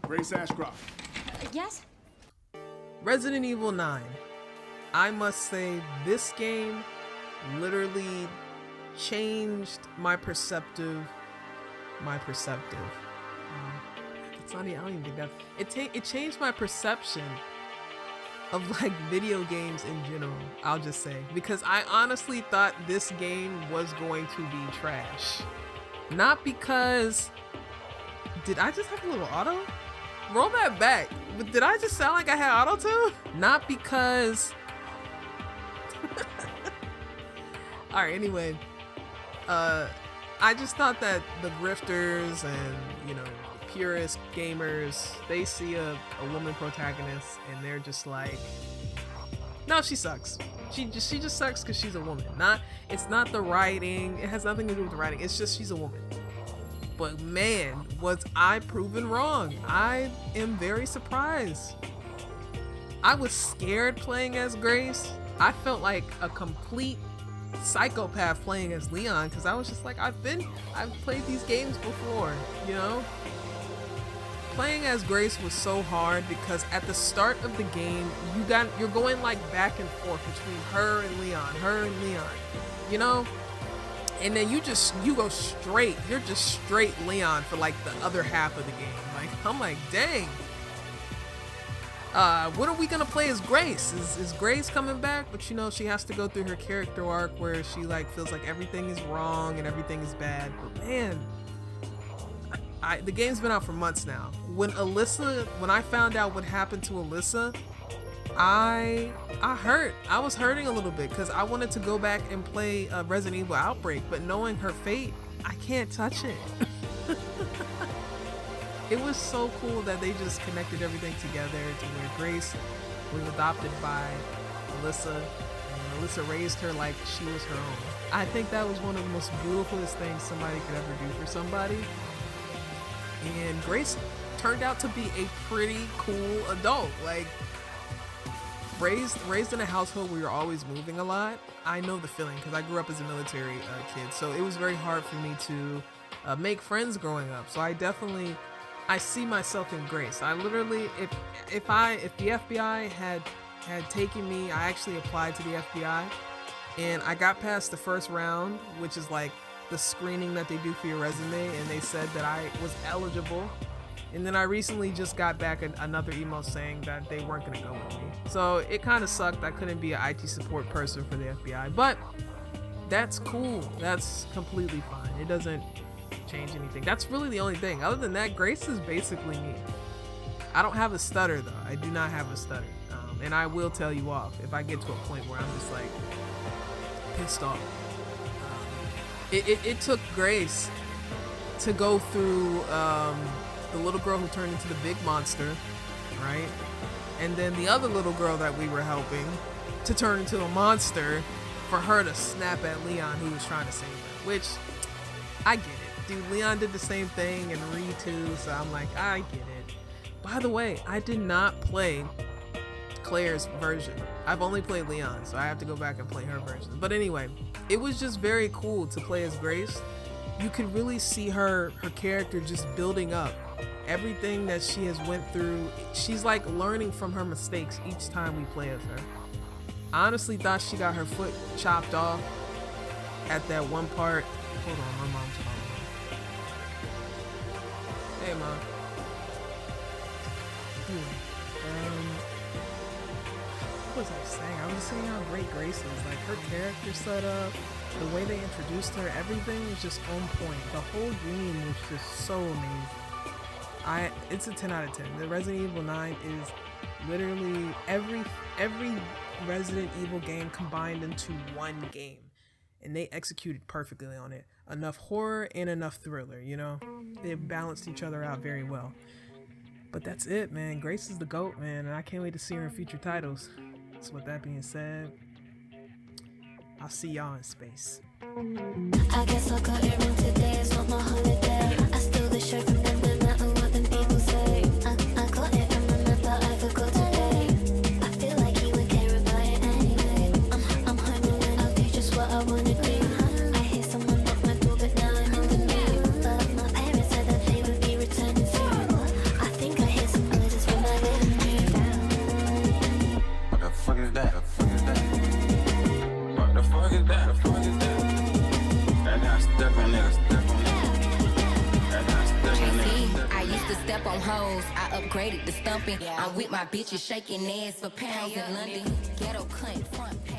Grace Ashcroft. Yes? Resident Evil 9. I must say, this game literally changed my perceptive. It's not even, I don't even think that it changed my perception of like video games in general. I'll just say, because I honestly thought this game was going to be trash. Not because, did I just have a little auto? Roll that back. But did I just sound like I had auto tune? Not because. All right. Anyway, I just thought that the grifters and, you know, purist gamers, they see a woman protagonist and they're just like, no, she sucks. She just sucks because she's a woman. It's not the writing. It has nothing to do with the writing. It's just she's a woman. But man, was I proven wrong. I am very surprised. I was scared playing as Grace. I felt like a complete psychopath playing as Leon because I was just like, I've played these games before, you know? Playing as Grace was so hard because at the start of the game, you're going like back and forth between her and Leon, you know? And then you're just straight Leon for like the other half of the game. Like, I'm like, dang. What are we gonna play as Grace? Is Grace coming back? But you know, she has to go through her character arc where she like feels like everything is wrong and everything is bad. But man, the game's been out for months now. When I found out what happened to Alyssa, I was hurting a little bit because I wanted to go back and play Resident Evil Outbreak, but knowing her fate, I can't touch it. It was so cool that they just connected everything together to where Grace was adopted by Alyssa, and Alyssa raised her like she was her own. I think that was one of the most beautifulest things somebody could ever do for somebody. And Grace turned out to be a pretty cool adult. Like, raised in a household where you're always moving a lot. I know the feeling because I grew up as a military kid, so it was very hard for me to make friends growing up. So I see myself in Grace. I literally, if the FBI had taken me, I actually applied to the FBI, and I got past the first round, which is like the screening that they do for your resume, and they said that I was eligible. And then I recently just got back another email saying that they weren't gonna go with me. So it kind of sucked. I couldn't be an IT support person for the FBI, but that's cool. That's completely fine. It doesn't change anything. That's really the only thing. Other than that, Grace is basically me. I don't have a stutter though. I do not have a stutter. And I will tell you off if I get to a point where I'm just like pissed off. It took Grace to go through the little girl who turned into the big monster, right? And then the other little girl that we were helping to turn into a monster for her to snap at Leon who was trying to save her, which I get it. Dude, Leon did the same thing and Ree too, so I'm like, I get it. By the way, I did not play Claire's version. I've only played Leon, so I have to go back and play her version. But anyway, it was just very cool to play as Grace. You could really see her character just building up. Everything that she has went through, she's like learning from her mistakes each time we play as her. I honestly thought she got her foot chopped off at that one part. Hold on, my mom's calling. Hey, Mom. What was I saying? I was saying how great Grace is. Like, her character set up, the way they introduced her, everything was just on point. The whole game was just so amazing. It's a 10 out of 10. The Resident Evil 9 is literally every Resident Evil game combined into one game. And they executed perfectly on it. Enough horror and enough thriller, you know? They balanced each other out very well. But that's it, man. Grace is the GOAT, man, and I can't wait to see her in future titles. So with that being said, I'll see y'all in space. I guess I'll cut it wrong today, it's not my holiday. I steal the shirt from them, no matter what them people say. I got it from another, I forgot today. I feel like he would care about it anyway. I'm home alone, I'll do just what I wanna do. I hear someone knock my door, but now I'm in the mood. But my parents said that they would be returning soon. I think I hear I used to step on hoes, I upgraded the stumping. I'm with my bitches shaking ass for pounds in London. Ghetto cunt front page.